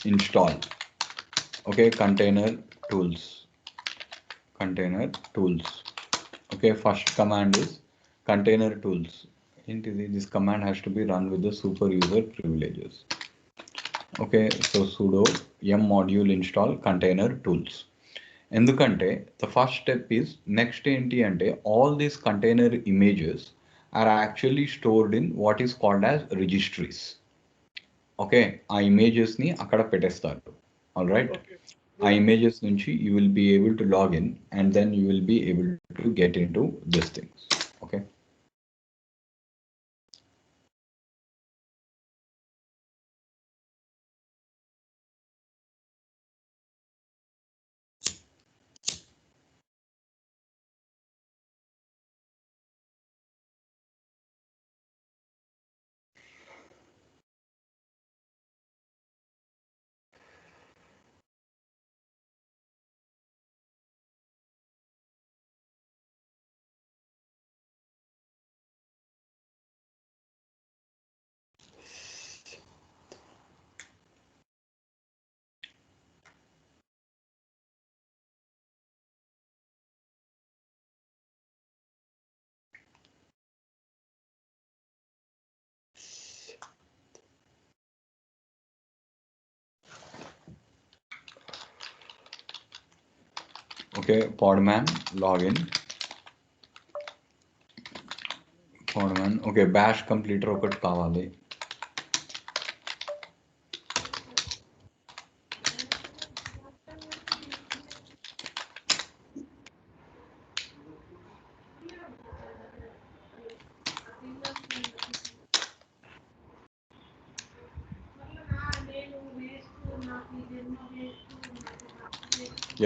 install. Okay, container tools. Okay, first command is container tools. This command has to be run with the super user privileges. Okay, so sudo yum module install container tools. ఎందుకంటే the first step is next ఏంటి అంటే all these container images are actually stored in what is called as registries. Okay, ఆ images ని అక్కడ పెట్టేస్తారు. All right, ఆ images నుంచి you will be able to log in and then you will be able to get into these things. Okay. Okay, podman login. Podman. Okay, bash completer ఒకటి కావాలి.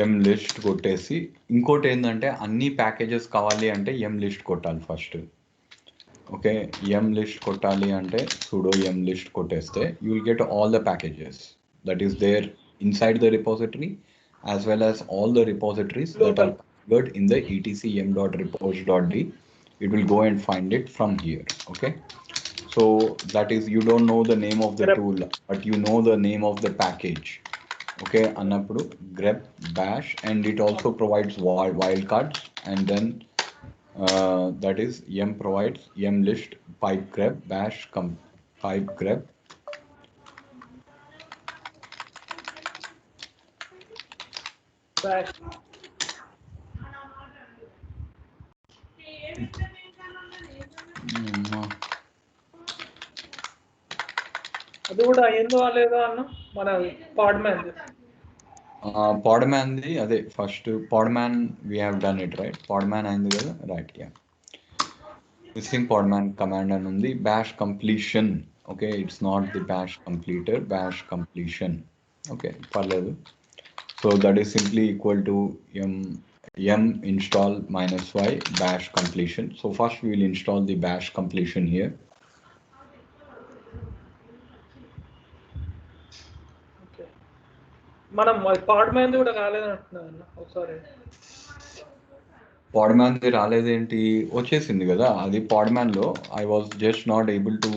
ఎం list కొట్టేసి ఇంకోటి ఏంటంటే అన్ని ప్యాకేజెస్ కావాలి అంటే ఎం లిస్ట్ కొట్టాలి ఫస్ట్. ఓకే, ఎం లిస్ట్ కొట్టాలి అంటే sudo ఎం లిస్ట్ కొట్టేస్తే you will get all the packages that is there inside the repository as well as all the repositories that are configured in the etc.m.repos.d. It will go and find it from here. Okay, so that is, you don't know the name of the tool but you know the name of the package. Okay, annappudu grep bash, and it also provides wildcards, and then that is yum provides yum list pipe grep bash pipe grep. Bash. అది కూడా అయ్యిందో లేదో అన్న మన పాడ్మ్యాన్. Podman the అదే first podman we have done it, right? Podman అయింది కదా, right? Yeah, missing podman command అని ఉంది. Bash completion. Okay, it's not the bash completer, bash completion. Okay, పర్లేదు. So that is simply equal to yum install -y bash completion. So first we will install the bash completion here. మనం పాడ్మ్యాన్ కూడా కాలేదంటున్నా ఒకసారి. పాడ్మ్యాన్ the రాలేదేంటి? వచ్చేసింది కదా అది. పాడ్మ్యాన్ లో I was just not able to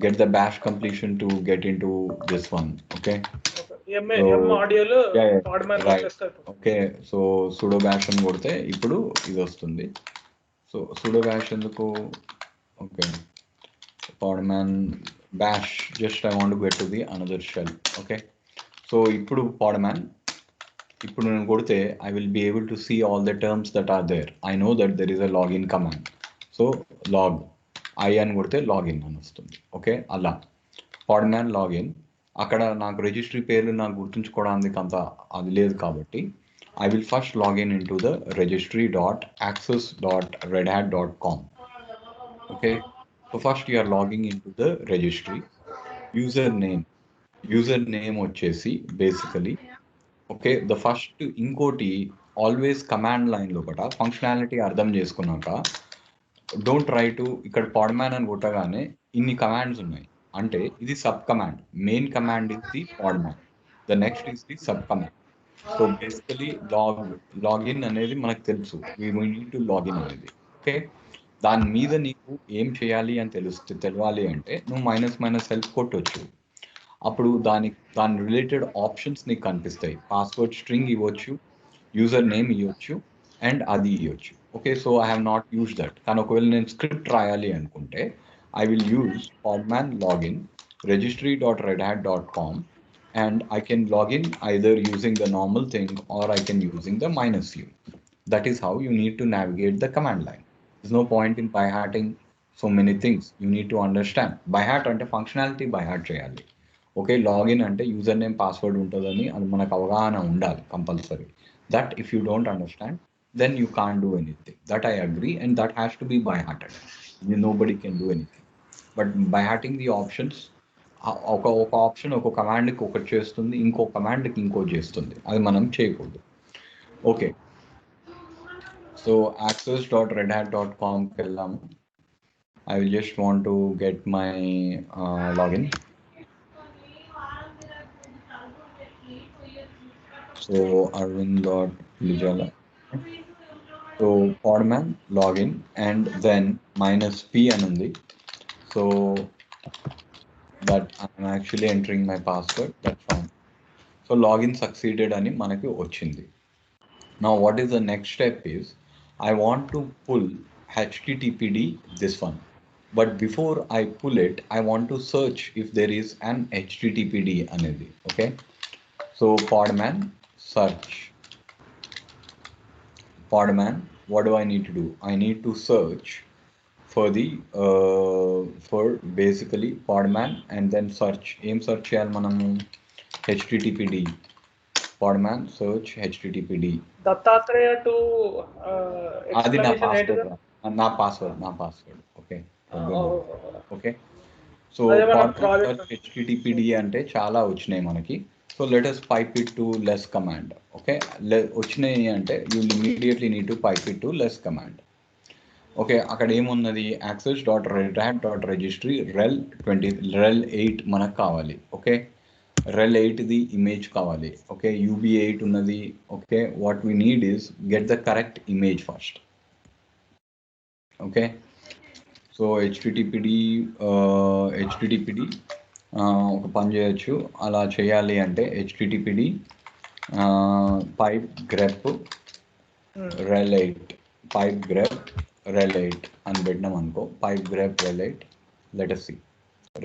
get the bash completion to get in to this one. Okay, okay, so sudo bash అని కొడితే ఇప్పుడు ఇది వస్తుంది. సో sudo bash ఎందుకు? Okay, podman bash, just I want to get to the another shell. Okay, so ఇప్పుడు podman, ఇప్పుడు నేను కొడితే I will be able to see all the terms that are there. I know that there is a login command, so log I అని కొడితే login అని వస్తుంది. Okay, అలా podman login. అక్కడ నాకు రిజిస్ట్రీ పేర్లు నాకు గుర్తుంచుకోవడానికి అంత అది లేదు కాబట్టి I will first log in into the registry.access.redhat.com. Okay, so first you are logging into the registry. username వచ్చేసి బేసికలీ, ఓకే, ద ఫస్ట్ ఇంకోటి ఆల్వేస్ కమాండ్ లైన్ లోపల ఫంక్షనాలిటీ అర్థం చేసుకున్నాక డోంట్ ట్రై టు ఇక్కడ పాడ్మ్యాన్ అని కొట్టగానే ఇన్ని కమాండ్స్ ఉన్నాయి అంటే ఇది sub command. Main command is the Podman, the next is the sub command. So basically login అనేది మనకు తెలుసు, వీ నీడ్ టు లాగిన్ అనేది. ఓకే, దాని మీద నీకు ఏం చేయాలి అని తెలియాలి అంటే నువ్వు మైనస్ హెల్ప్ కొట్టొచ్చు. అప్పుడు దాని రిలేటెడ్ ఆప్షన్స్ నీకు కనిపిస్తాయి. పాస్వర్డ్ స్ట్రింగ్ ఇవ్వచ్చు, యూజర్ నేమ్ ఇవ్వచ్చు అండ్ అది ఇవ్వచ్చు. Okay, so I have not use that. కానీ ఒకవేళ నేను స్క్రిప్ట్ రాయాలి అనుకుంటే I will use podman login registry.redhat.com and I can log in either using the normal thing or I can using the -u. That is how you need to navigate the command line. There's no point in by-hatting so many things. You need to understand. By-hat అంటే functionality by-hat చేయాలి. Okay, login అంటే user name password ఉంటుందని అది మనకు అవగాహన ఉండాలి compulsory. That if you don't understand, then you can't do anything. That I agree, and that has to be by-hatted. Nobody can do anything. But by-hatting the options, ఒక option ఒక కమాండ్కి ఒకటి చేస్తుంది, ఇంకో కమాండ్కి ఇంకోటి చేస్తుంది. అది మనం చేయకూడదు. ఓకే, సో access.redhat.comకి వెళ్దాము. I will just want to get my login. So arvind.lijala. So podman login and then -p anundi. So that I'm actually entering my password. That's fine. So login succeeded ani manaki ochindi. Now what is the next step is I want to pull HTTPD this one. But before I pull it, I want to search if there is an HTTPD anedi. Okay. So podman search. Podman, what do I need to do? I need to search for the for basically podman and then search. Aim search cheyal manamu HTTPD. Podman search HTTPD. Dattatreya to అది నా explanation password okay okay. So project. search HTTPD అంటే చాలా వచ్చినాయి మనకి. So let us pipe it to less command. Okay, వచ్చినాయి అంటే you will immediately need to pipe it to less command. Okay, అక్కడ ఏమున్నది access.redhat.registry rel8 మనకు కావాలి. ఓకే, rel8 ది ఇమేజ్ కావాలి. ఓకే, ub8 ఉన్నది. Okay, what we need is get the correct image first. Okay, so httpd ఒక పని చేయొచ్చు. అలా చేయాలి అంటే httpd pipe grep rel8 pipe grep rel8 అని పెట్టినాం అనుకో. pipe grep rel8, let us see.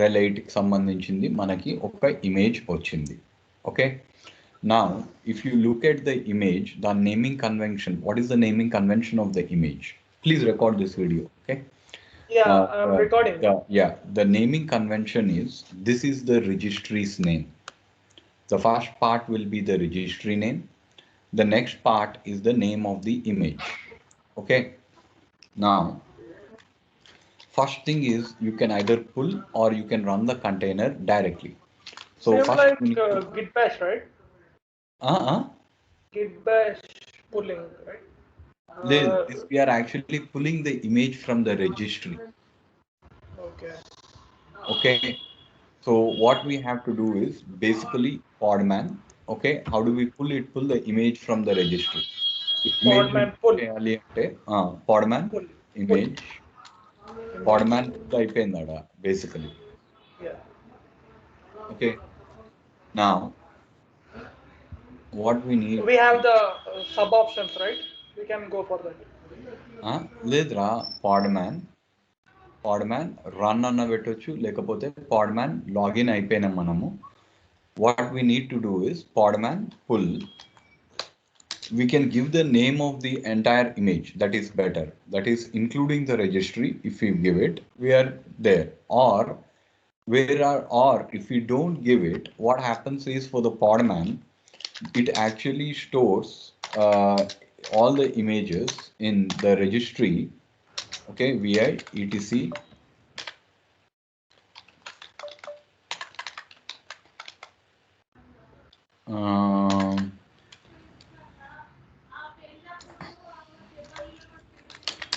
rel8 కి సంబంధించింది మనకి ఒక ఇమేజ్ వచ్చింది. Okay, now if you look at the image, the naming convention, what is the naming convention of the image? Please record this video. Okay. I'm recording. The naming convention is, this is the registry's name. The first part will be the registry name. The next part is the name of the image. Okay. Now, first thing is you can either pull or you can run the container directly. So Same first like git bash, right? Git bash pulling, right? We are actually pulling the image from the registry. Okay, so what we have to do is basically podman. Okay, how do we pull the image from the registry? Podman pull. Podman pull image. Podman అయిపోయిందా basically. Okay, now what we need, we have the sub options, right? We can go for that. లేదురా podman run అన్న పెట్టొచ్చు, లేకపోతే podman login అయిపోయినాం మనము. What we need to do is podman pull. We can give the name of the entire image. That is better. That is including the registry. If we give it, we are there. Or if we don't give it, what happens is for the podman, it actually stores all the images in the registry. Okay, via etc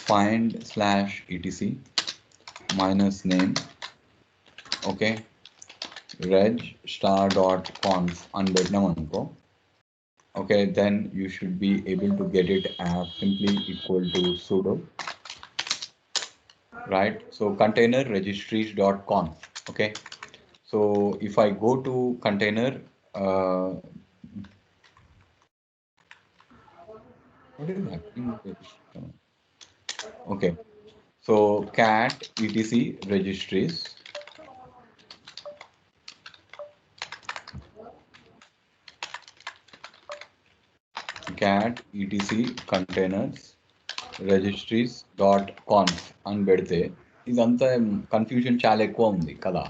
find/etc -name. Okay, reg star.conf and పెట్టినాం అనుకో. Okay, then you should be able to get it as simply equal to sudo, right? So container registries.conf. Okay, So if I go to container, what is happening with the registry? Okay, so cat etc registries, cat etc containers registries dot conf అని పెడితే ఇదంతా confusion చాలా ఎక్కువ ఉంది కదా.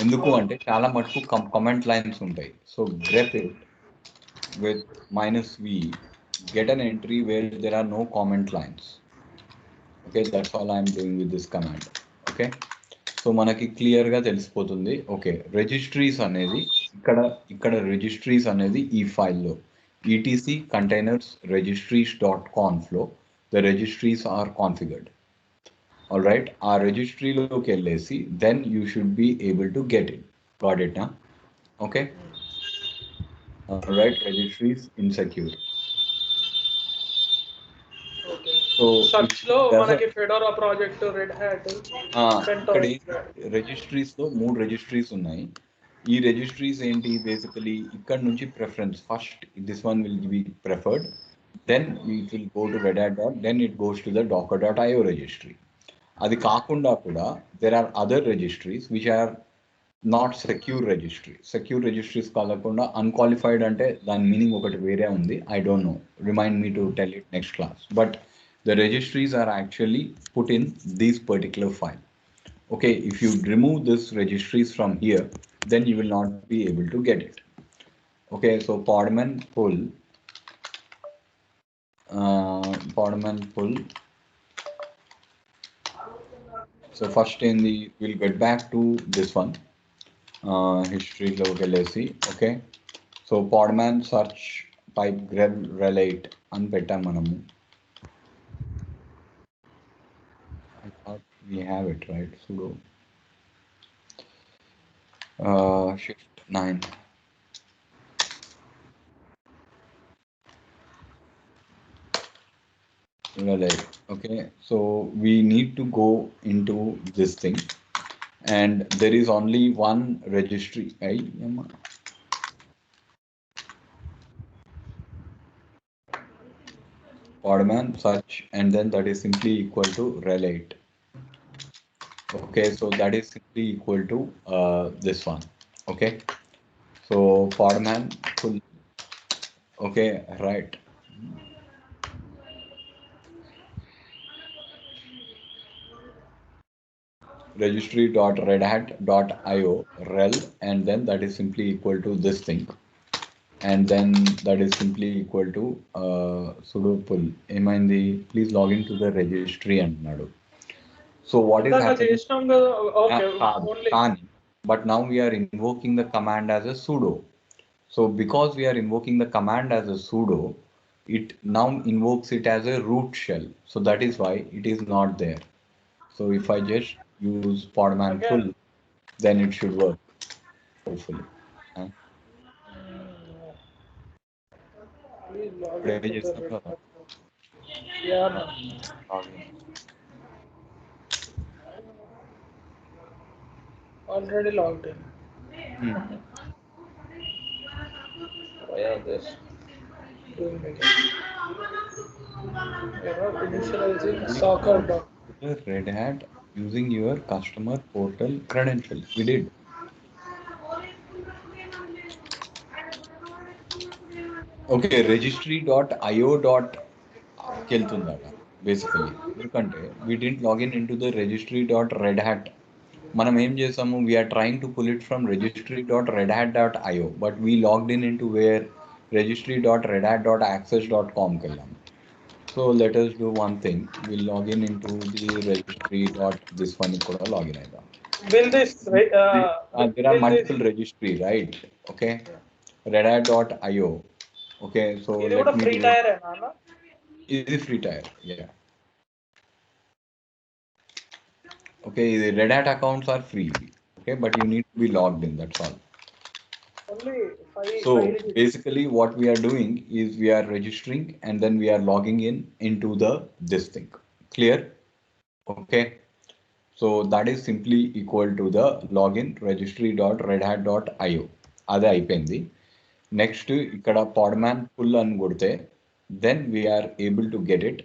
ఎందుకు అంటే చాలా మటుకు కమెంట్ లైన్స్ ఉంటాయి. So grep it with -v, get an entry where there are no comment lines. Okay, that's all I'm doing with this command. Okay, so మనకి క్లియర్ గా తెలిసిపోతుంది. ఓకే, రిజిస్ట్రీస్ అనేది ఇక్కడ రిజిస్ట్రీస్ అనేది ఈ ఫైల్లో etc containers registries.conf లో the registries are configured. All right, our registry loki వెళ్ళేసి then you should be able to get it. Got it now? Okay. All right, registries insecure. Okay. So search లో మనకి Fedora project, red hat, ఇక్కడ registries లో 3 registries ఉన్నాయి. ఈ registries ఏంటి, basically ఇక్కడ నుంచి preference first this one will be preferred, then it will go to red hat dot, then it goes to the docker.io registry. అది కాకుండా కూడా there are other registries which are not secure registries. Secure registries కాకుండా unqualified అంటే దాని meaning ఒకటి వేరే ఉంది. I don't know, remind me to tell it next class. But the registries are actually put in this particular file. Okay, if you remove this registries from here, then you will not be able to get it. Okay, so podman pull so first in the we'll get back to this one, history lokalesi. Okay, so podman search type grep relate అని పెట్టాం మనము. I thought we have it, right? Sudo shift 9. Relate. Okay, so we need to go into this thing, and there is only one registry. Podman search, and then that is simply equal to relate. Okay, so that is simply equal to this one. Okay, so podman full. Okay, right. registry.redhat.io rel, and then that is simply equal to this thing, and then that is simply equal to sudo pull. Emaindi, please log into the registry antunadu. So what is happening? But now we are invoking the command as a sudo. So because we are invoking the command as a sudo, it now invokes it as a root shell. So that is why it is not there. So if I just use podman full, then it should work, hopefully. Already logged in. Why are this doing again? Initializing soccer. Red Hat using your customer portal credentials. We did. Okay, registry.io basically ఎందుకంటే we didn't log in into the registry.redhat. మనం ఏం చేసాము, we are trying to pull it from registry.redhat.io, but we logged in into where registry.redhat.access.com కి వెళ్ళాము. So let us do one thing. We'll log in into the registry dot this one kuda login aida. Will this there are multiple registry, right? Okay, redhat.io. Okay, so let me free tire is it free tire? Yeah. Okay, the Red Hat accounts are free. Okay, but you need to be logged in, that's all. So basically what we are doing is we are registering and then we are logging in into this thing. Clear? Okay, so that is simply equal to the login registry.redhat.io. అదే అయిపోయింది. Next ఇక్కడ Podman pull అని కొడితే then we are able to get it.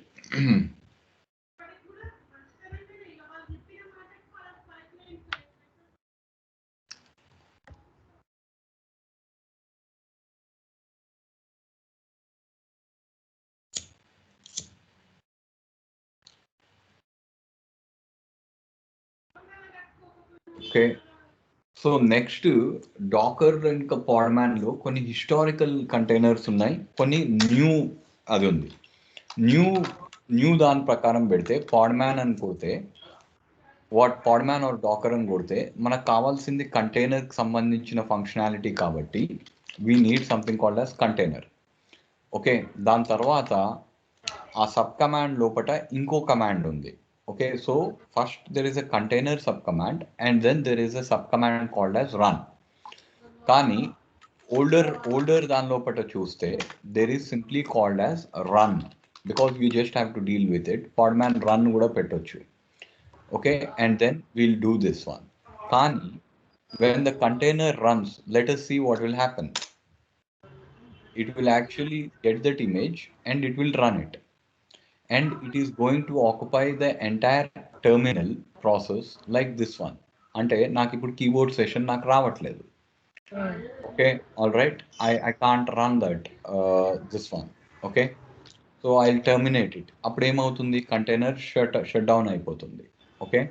Okay, so next Docker ఇంకా పాడ్మ్యాన్లో కొన్ని historical containers ఉన్నాయి, కొన్ని న్యూ అది ఉంది. న్యూ దాని ప్రకారం పెడితే పాడ్మ్యాన్ అని కొడితే పాడ్మ్యాన్ ఆర్ డాకర్ అని కొడితే మనకు కావాల్సింది కంటైనర్కి సంబంధించిన ఫంక్షనాలిటీ కాబట్టి we need something called as container. Okay, దాని తర్వాత ఆ సబ్ కమాండ్ లోపల ఇంకో కమాండ్ ఉంది. Okay, so first there is a container subcommand and then there is a subcommand called as run. కానీ older దాని లోపల చూస్తే there is simply called as run because you just have to deal with it. Podman run కూడా పెట్టొచ్చు. Okay, and then we'll do this one. కానీ when the container runs, let us see what will happen. It will actually get that image and it will run it. And it is going to occupy the entire terminal process like this one. అంటే నాకు ఇప్పుడు keyboard session నాకు రావట్లేదు. Okay, all right, I can't run that this one. Okay, so I terminate it. అప్పుడు ఏమవుతుంది, container shut down అయిపోతుంది. Okay,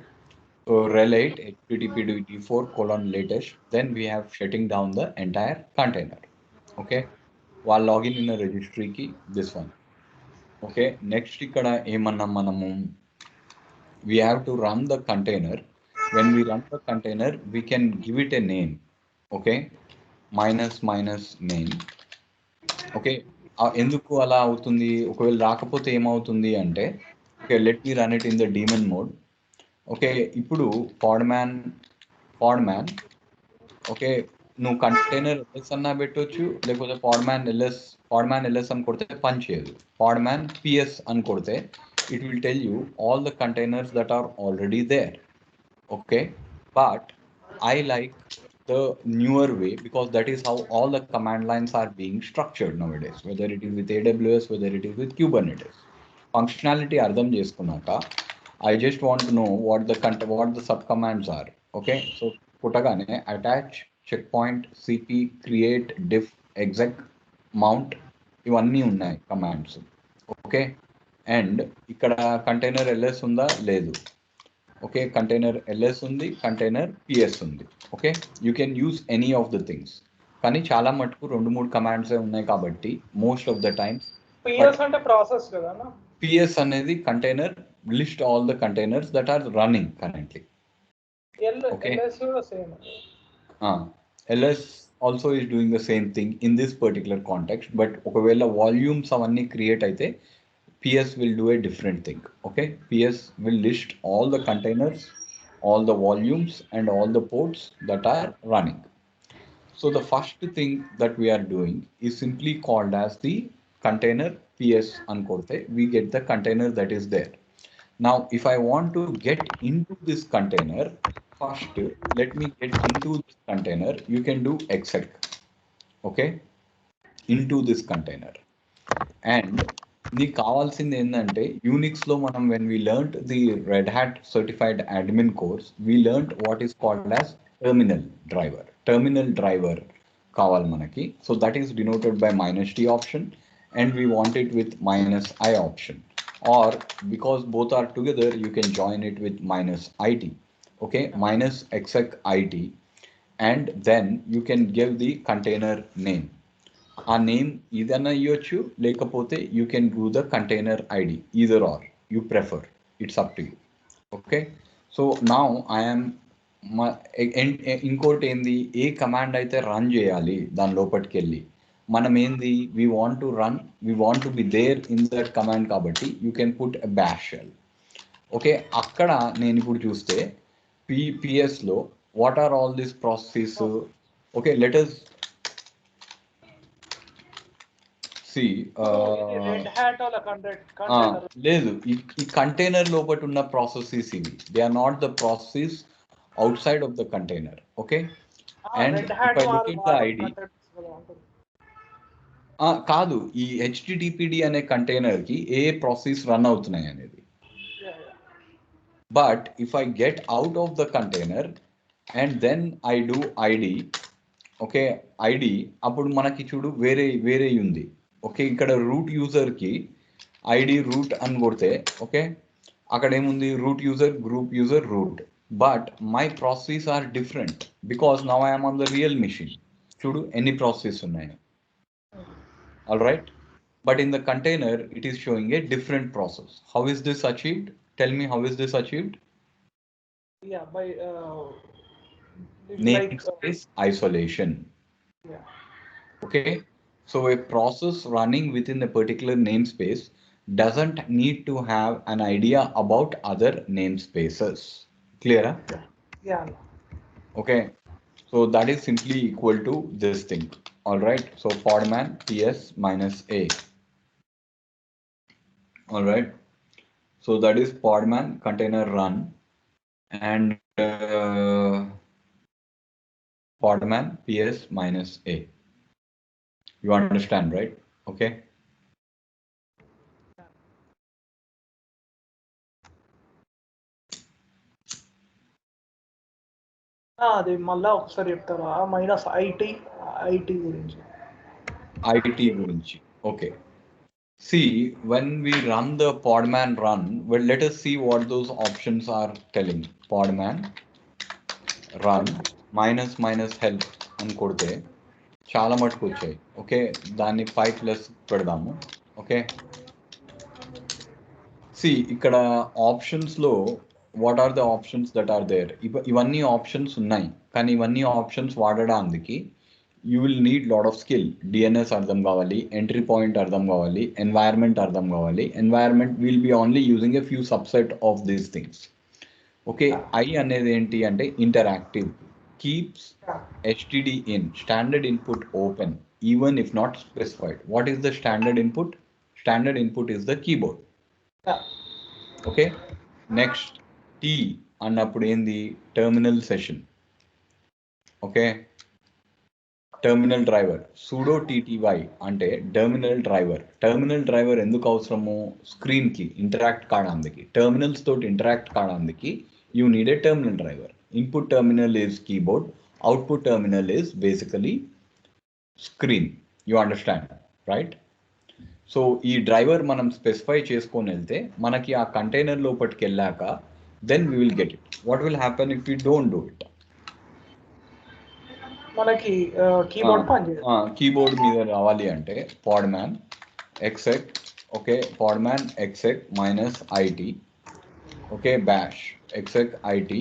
so relate http://latest, then we have shutting down the entire container. Okay, వాళ్ళు login in రిజిస్ట్రీకి this one. Okay, next ఇక్కడ ఏమన్నా మనము we have to run the container. When we run the container, we can give it a name. Okay, minus name. Okay, ఎందుకు అలా అవుతుంది, ఒకవేళ రాకపోతే ఏమవుతుంది అంటే, okay let me run it in the demon mode. Okay, ఇప్పుడు పాడ్మ్యాన్ okay నువ్వు container LS అన్నా పెట్టవచ్చు, లేకపోతే పాడ్మ్యాన్ ఎల్ఎస్ అని కొడితే పని చేయదు. పాడ్మ్యాన్ పిఎస్ అని కొడితే it will tell you all the containers that are already there. Okay, but I like the newer way because that is how all the command lines are being structured nowadays, whether it is with AWS, whether it is with Kubernetes. Functionality ardham cheskunnaka I just want to know what the sub commands are. Okay, so putagane attach, checkpoint, cp, create, diff, exec, mount, ivanni unnai commands. Okay, and ఇక్కడ container LS ఉందా లేదు. Okay, container LS ఉంది, container PS ఉంది. Okay, you can use any of the things, కానీ చాలా మటుకు 2-3 కమాండ్సే ఉన్నాయి కాబట్టి most of the times PS అంటే ప్రాసెస్ కదా. పిఎస్ అనేది container list all the containers that are running currently. LS also is doing the same thing in this particular context, but ఒకవేళ వాల్యూమ్స్ అవన్నీ క్రియేట్ అయితే PS will do a different thing. Okay, PS will list all the containers, all the volumes and all the ports that are running. So the first thing that we are doing is simply called as the container PS ankorte. We get the container that is there. Now if I want to get into this container, first let me get into this container. You can do exec. Okay, into this container. And నీకు కావాల్సింది ఏంటంటే యూనిక్స్లో మనం when we learned the Red Hat certified admin course we learned what is called as terminal driver కావాలి మనకి. So that is denoted by -t option and we want it with -i option, or because both are together you can join it with -it. Okay, -exec it, and then you can give the container name. ఆ name ఏదైనా ఇవ్వచ్చు, లేకపోతే you can do the container ID, either are you prefer, it's up to you. Okay, so now I'm ఇంకోటి ఏంది, ఏ command అయితే run చేయాలి దాని లోపలికి వెళ్ళి మనం ఏంది we want to be there in that command కాబట్టి you can put a bash shell. Okay, అక్కడ నేను ఇప్పుడు చూస్తే పిఎస్లో what are all this processes. Okay, let us see red hat వాళ్ళ కంటైనర్ లేదు ఈ కంటైనర్ లోపల ఉన్న ప్రాసెసెస్ ఇవి they are not the process outside of the container. Okay, and red if hat I look at the ID, కాదు ఈ హెచ్టిటిపిడి అనే container కి ఏ ప్రాసెస్ రన్ అవుతున్నాయి అనేది. But if I get out of the container and then I do ID, okay ID అప్పుడు మనకి చూడు వేరే ఉంది. ఓకే ఇక్కడ రూట్ యూజర్ కి ఐడి రూట్ అని కొడితే ఓకే అక్కడ ఏముంది root user group user root. But my process are different because now I'm on the real machine. చూడు ఎన్ని ప్రాసెస్ ఉన్నాయి. All right, but in the container it is showing a different process. How is this achieved? Tell me, how is this achieved? Yeah, by namespace isolation. Yeah. Okay, so a process running within a particular namespace doesn't need to have an idea about other namespaces. Clear? Yeah. Okay, so that is simply equal to this thing. All right, so podman ps minus a. All right, so that is podman container run and podman ps minus a. You understand, right? Okay. అది మళ్ళా ఒకసారి చెప్తారా IT గురించి. IT గురించి. Okay. See, when we run the podman run, well, let us see what those options are telling. Podman run minus help అని కొడితే చాలా మటుకు వచ్చాయి. ఓకే దాన్ని 5+ పెడదాము. ఓకే సి ఇక్కడ ఆప్షన్స్ లో what are the options that are there. ఇవన్నీ ఆప్షన్స్ ఉన్నాయి కానీ ఇవన్నీ ఆప్షన్స్ వాడడానికి you will need lot of skill. DNS అర్థం కావాలి, ఎంట్రీ పాయింట్ అర్థం కావాలి, ఎన్వైర్న్మెంట్ అర్థం కావాలి. Environment will be only using a few subset of these things. Okay I అనేది ఏంటి అంటే interactive, keeps HTD in, standard input open even if not specified. What is the standard input? Standard input is the keyboard. Okay, next T అన్నప్పుడు ఏంది terminal session. Okay terminal driver sudo tty అంటే terminal driver. Terminal driver ఎందుకు అవసరము? Screen కి interact కావడానికి, terminals తోటి interact కావడానికి you need a terminal driver. Input terminal is keyboard, output terminal is basically screen. You understand, right? So ఈ driver మనం specify చేసుకొని వెళ్తే మనకి ఆ కంటైనర్ లోపలికి వెళ్ళాక then we will get it. What will happen if you don't do it? మనకి keyboard మీద రావాలి అంటే podman exec, okay podman exec minus it, okay bash exec it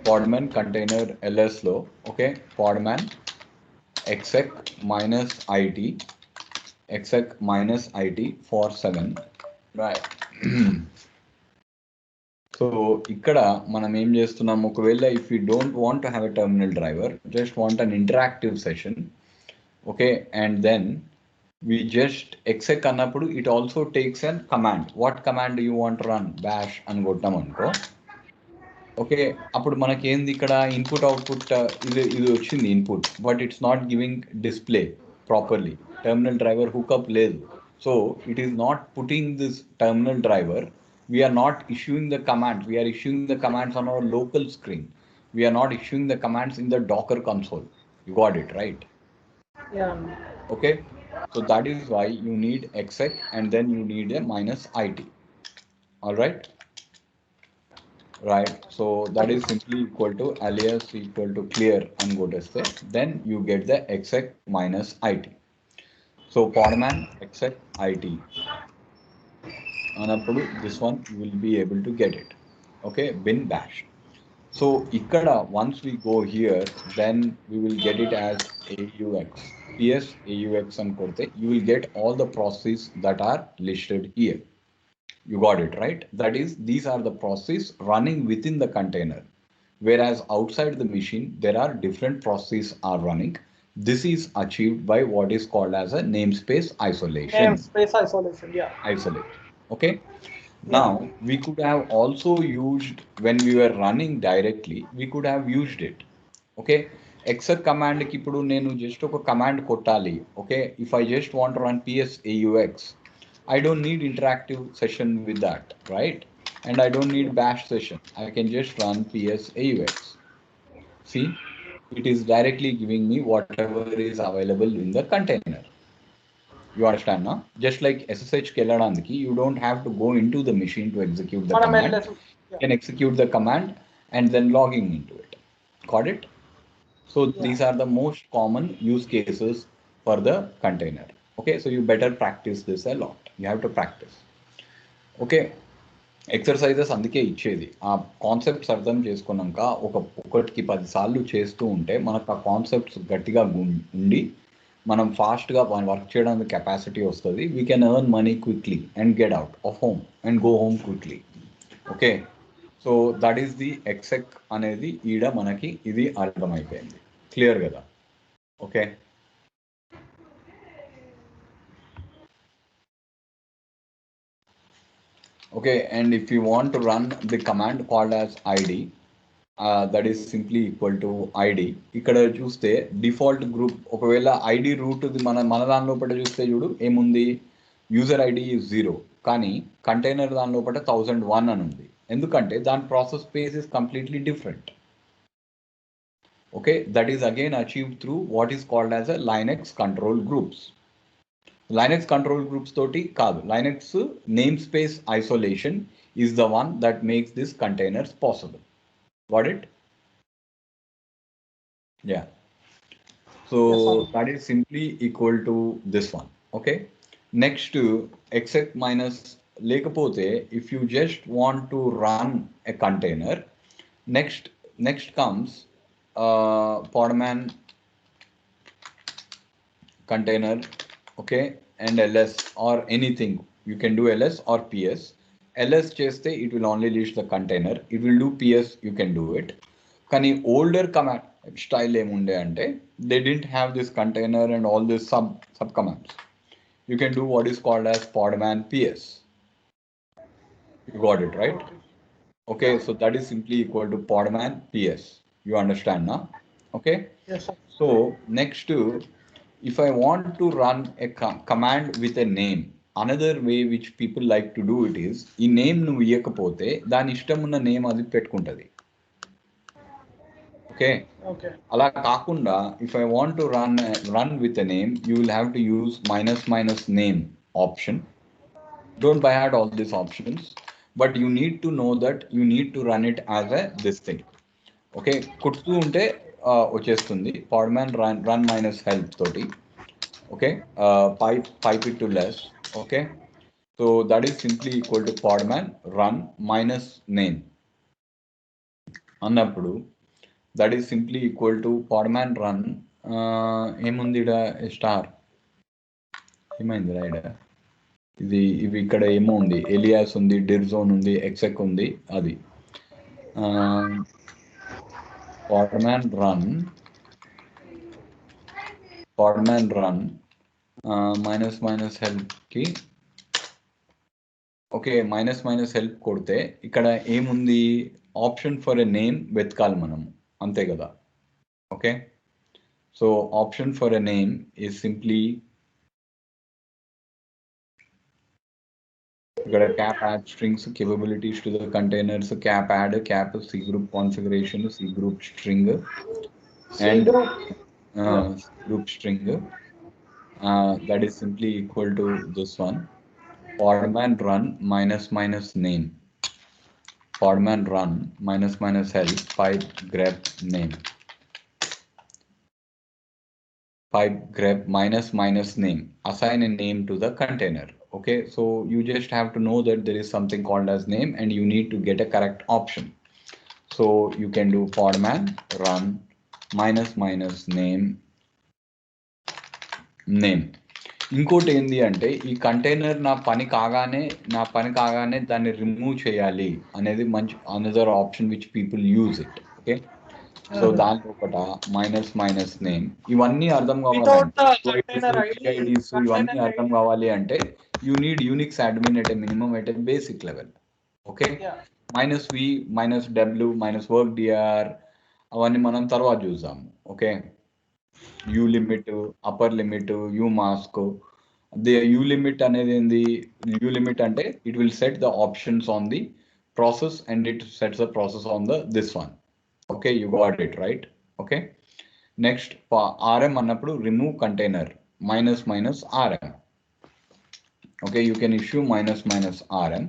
podman container ls లో okay podman exec minus it for 7, right? So ఇక్కడ మనం ఏం చేస్తున్నాం, ఒకవేళ if you don't want to have a terminal driver, just want an interactive session, okay and then we just exec అన్నప్పుడు it also takes an command. What command do you want to run? bash అని కొట్టాం అనుకో. Okay అప్పుడు మనకి ఏంది ఇక్కడ input output ఇది వచ్చింది input, but it's not giving display properly. Terminal driver hookup లేదు. So it is not putting this terminal driver. We are not issuing the command. We are issuing the commands on our local screen. We are not issuing the commands in the Docker console. You got it, right? Yeah. Okay. So that is why you need exec and then you need a -it. All right. Right. So that is simply equal to alias equal to clear and go test it. Then you get the exec -it. So podman exec it. అన్నప్పుడు this one you will be able to get it. Okay, bin bash. So ikkada once we go here, then we will get it as aux ps aux and korte you will get all the processes that are listed here. You got it, right? That is, these are the processes running within the container. whereas outside the machine there are different processes are running. This is achieved by what is called as a namespace isolation. Namespace isolation, yeah. Isolation. Okay. Yeah. Now we could have also used, when we were running directly, we could have used it. Okay. Exec command ki ippudu nenu just oka command kottali. Okay. If I just want to run ps aux, I don't need interactive session with that, right? And I don't need bash session. I can just run ps aux. See, it is directly giving me whatever is available in the container. You understand now? Just like SSH Keladandiki, you don't have to go into the machine to execute the command. You can execute the command and then logging into it. Got it? So these are the most common use cases for the container. Okay, so you better practice this a lot. You have to practice. Okay. Exercises అందుకే ఇచ్చేది. ఆ concepts అర్థం చేసుకున్నాక ఒకటికి 10 సార్లు చేస్తూ ఉంటే మనకు ఆ కాన్సెప్ట్స్ గట్టిగా ఉండి మనం ఫాస్ట్గా వర్క్ చేయడానికి కెపాసిటీ వస్తుంది. We can earn money quickly and get out of home and go home quickly. Okay, so that is the exec అనేది ఈడ మనకి ఇది అర్థమైపోయింది. క్లియర్ కదా? Okay. Okay, and if you want to run the command called as id, that is simply equal to id. ఇక్కడ చూస్తే default group, ఒకవేళ ID route మన దాని లోపల చూస్తే చూడు ఏముంది, యూజర్ ఐడి 0, కానీ కంటైనర్ దాని లోపల 1001 అని ఉంది. ఎందుకంటే దాని process space is completely different. Okay, that is again achieved through what is called as a Linux control groups. Linux control groups toti kaadu. Linux namespace isolation is the one that makes these containers possible. Got it? Yeah. So that is simply equal to this one. Okay. Next to exec minus lekapothe, if you just want to run a container, next comes podman container. Okay, and ls or anything. You can do ls or ps. ls cheste it will only list the container. It will do ps, you can do it. Kani older command style emunde ante they didn't have this container and all this sub commands. You can do what is called as podman ps. You got it, right? Okay, so that is simply equal to podman ps. You understand now? Okay. Yes, sir. So next to, if I want to run a command with a name, another way which people like to do it is, ఈ name నువ్వు ఇవ్వకపోతే దాని ఇష్టం ఉన్న name అది పెట్టుకుంటది. Okay, అలా కాకుండా if I want to run with a name, you will have to use minus name option. Don't buy out all these options, but you need to know that you need to run it as a this thing. Okay, కుడుతూ ఉంటే వచ్చేస్తుంది podman run minus help తోటి. Okay, pipe it to less. Okay, so that is simply equal to podman run minus name అన్నప్పుడు that is simply equal to podman run ఏముంది ఇడ star ఏమైంది ride ఇవి ఇక్కడ ఏమో ఉంది, ఎలియాస్ ఉంది, డిర్జోన్ ఉంది, ఎక్సెక్ ఉంది, అది podman run minus help కి. ఓకే, మైనస్ హెల్ప్ కొడితే ఇక్కడ ఏముంది, ఆప్షన్ ఫర్ ఎ నేమ్ వెతకాలి మనం, అంతే కదా? Okay, so option for a name is simply ఇక్కడ cap add strings capabilities to the containers, cap add, cap C group configuration, C group string and group string. That is simply equal to this one, podman run minus name, podman run minus help pipe grep name, pipe grep minus name, assign a name to the container. Okay, so you just have to know that there is something called as name and you need to get a correct option. So you can do podman run minus name. ఇంకోటి ఏంది అంటే ఈ container నా పని కాగానే దాన్ని remove చేయాలి అనేది మంచి another option which people use it. Okay, so దాని ఒకట మైనస్ నేమ్ ఇవన్నీ అర్థం కావాలంటే ఐడీస్ ఇవన్నీ అర్థం కావాలి అంటే you need Unix admin at a minimum at a basic level. Okay, -v -w -work dir అవన్నీ మనం తర్వాత చూద్దాము. Okay, you limit, upper limit, you mask. The you limit అనేది ఏంది? యూ లిమిట్ అంటే it will set the options on the process and it sets the process on the this one. Okay, you got it right. Okay, next rm అన్నప్పుడు remove container -rm. Okay, you can issue -rm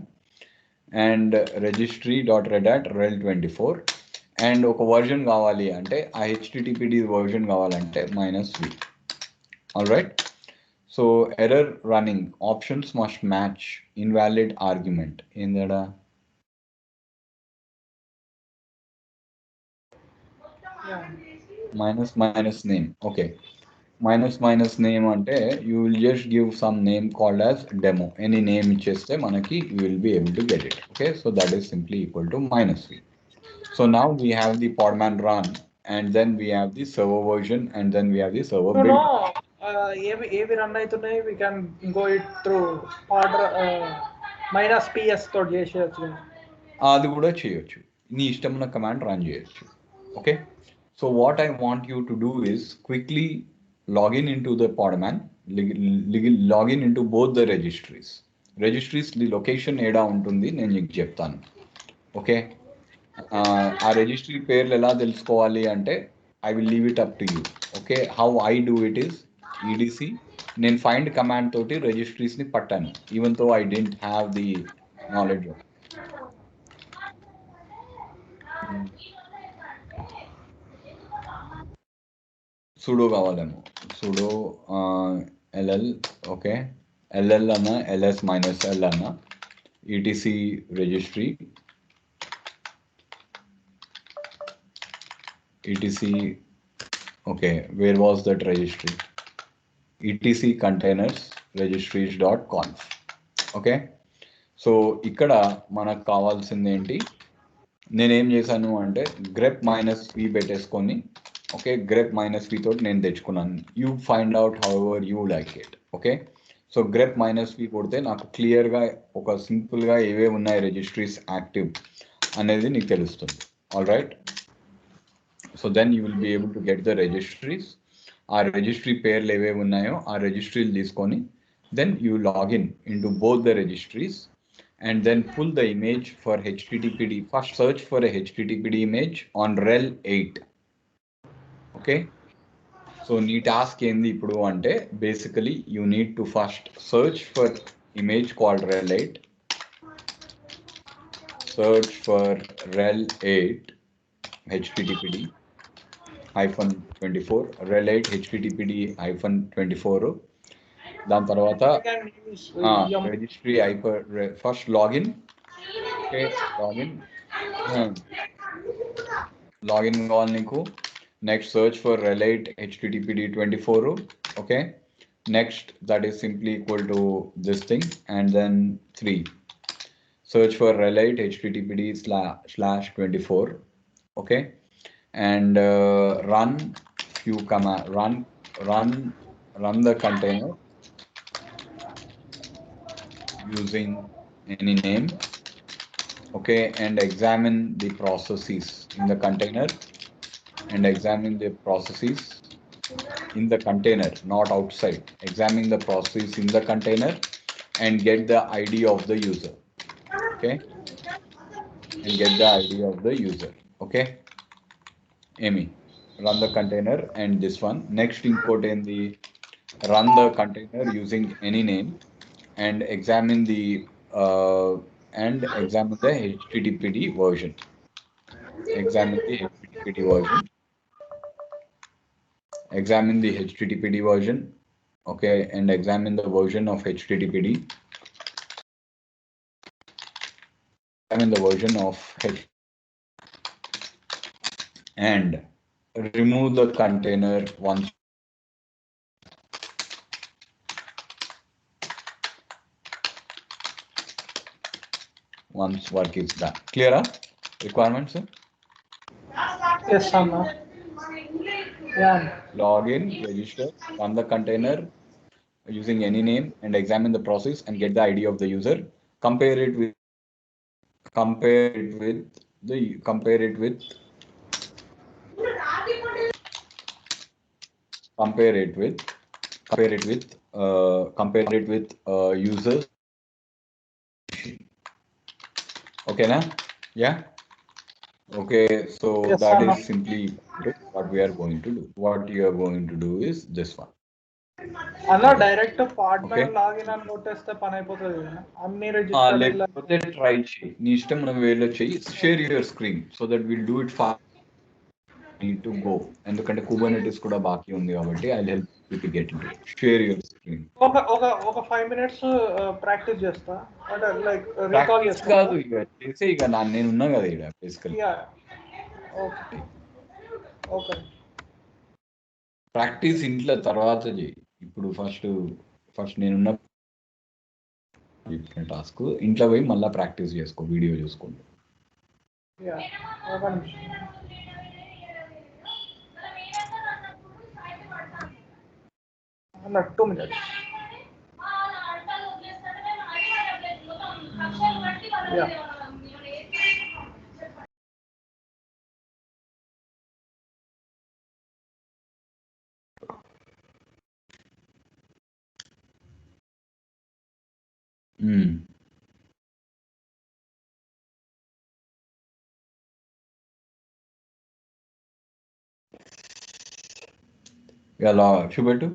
and registry.redat rel24 and ఒక version కావాలి అంటే ఆ httpd version కావాలంటే -v. All right, so error running options must match invalid argument ఏందడా? minus name. Okay, minus name అంటే you will just give some name called as demo. Any name ఇచ్చేస్తే మనకి you will be able to get it. Okay, so that is simply equal to -v. So now we have the podman run and then we have the server version and then we have the server build. ఏవి run అవుతున్నాయి we can go it through order -ps తో చేసేయచ్చు. అది కూడా చేయొచ్చు, నీ ఇష్టమైన command run చేయొచ్చు. Okay, so what I want you to do is quickly log in into the podman, log in into both the registries. The location ఏడా ఉంటుంది నేను నీకు చెప్తాను. ఓకే, ఆ రిజిస్ట్రీ పేర్లు ఎలా తెలుసుకోవాలి అంటే I will leave it up to you. Okay, how I do it is ఈడిసి నేను ఫైండ్ కమాండ్ తోటి రిజిస్ట్రీస్ని పట్టాను even though I didn't have the knowledge of. Sudo కావాలేమో, సుడో ll. ఓకే, ll అన్న ls -l అన్న etc registry etc. okay, where was that registry? etc containers registries.conf. Okay, so ఇక్కడ మనకు కావాల్సింది ఏంటి? నేనేం చేశాను అంటే grep -v పెట్టేసుకొని ఓకే grep -v తోటి నేను తెచ్చుకున్నాను. You find out how ever you like it. Okay, so grep -v కొడితే నాకు క్లియర్గా ఒక సింపుల్గా ఏవే ఉన్నాయి రిజిస్ట్రీస్ యాక్టివ్ అనేది నీకు తెలుస్తుంది. All right, so then you will be able to get the registries. ఆ రిజిస్ట్రీ పేర్లు ఏవేవి ఉన్నాయో ఆ రిజిస్ట్రీలు తీసుకొని then you login into both the registries and then pull the image for HTTPD. First search for a HTTPD image on rel 8. Okay, so nee task endi ipudu ante basically you need to first search for image called rel 8. Search for rel 8 HTTPD -24 rel 8 HTTPD -24. దాని తర్వాత registry first login. Okay, login కావాలి నీకు. Next search for rel 8 HTTPD 24. Okay, next that is simply equal to this thing and then 3 search for rel 8 HTTPD/24. okay, and run few command run the container using any name. Okay, and examine the processes in the container and examine the processes in the container, not outside. Examine the processes in the container and get the ID of the user. Okay, and get the ID of the user. Okay, Amy, run the container and this one. Next import in the run the container using any name and examine the HTTPD version. Examine the HTTPD version. Examine the HTTPD version. Okay, and examine the version of HTTPD. Examine the version of and remove the container once. once work is done. Clear? Requirements? Yes, Anna. Yeah. Login, register, run the container using any name and examine the process and get the ID of the user. Compare it with users. Okay, na? Yeah. Okay, so Yes, that Anna. is simply what we are going to do. What you are going to do is this one. అలా direct partner Okay. Login అని కొట్టేస్తే పని అయిపోతుంది కదా అన్ని registered లేకపోతే try చేయి నీ ఇష్టం మనం వేలో చేయి share your screen so that will do it fast need to go ఎందుకంటే కుబర్నెటిస్ కూడా బాకీ ఉంది కాబట్టి I help you to get it share your screen ఒక 5 minutes ప్రాక్టీస్ చేస్తా అంటే లైక్ రీకాల్ చేస్తా కాదు ఇక చేసే ఇక నేను ఉన్నా కదా ఇక్కడ బేసికల్ ఓకే ఓకే ప్రాక్టీస్ ఇంట్లో తర్వాత చేయి ఇప్పుడు ఫస్ట్ నేనున్న టాస్క్ ఇంట్లో పోయి మళ్ళీ ప్రాక్టీస్ చేసుకో వీడియో చూసుకోండి ఒక నిమిషం అన్న 2 minutes ఎలా చూపెట్టు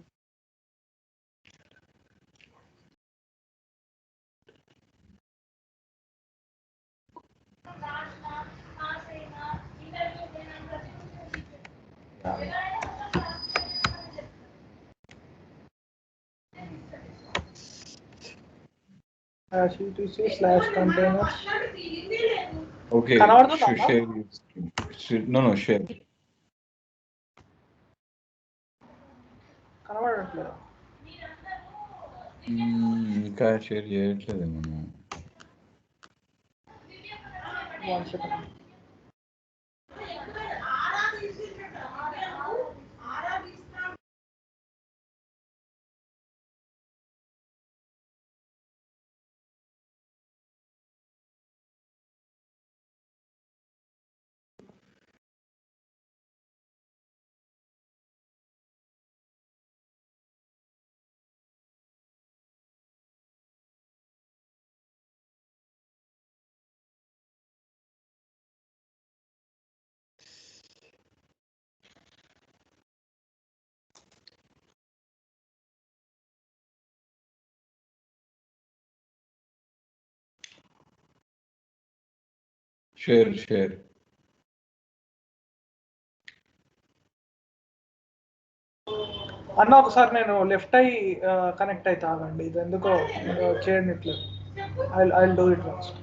/containers ఓకే షేర్ కనబడట్లేదు ఇంకా షేర్ చేయట్లేదు మనం 1 second షేర్ అన్న ఒకసారి నేను లెఫ్ట్ ఐ కనెక్ట్ అవుతా ఆగండి ఇది ఎందుకో చేయట్లేదు ఐ డూ ఇట్ ఫస్ట్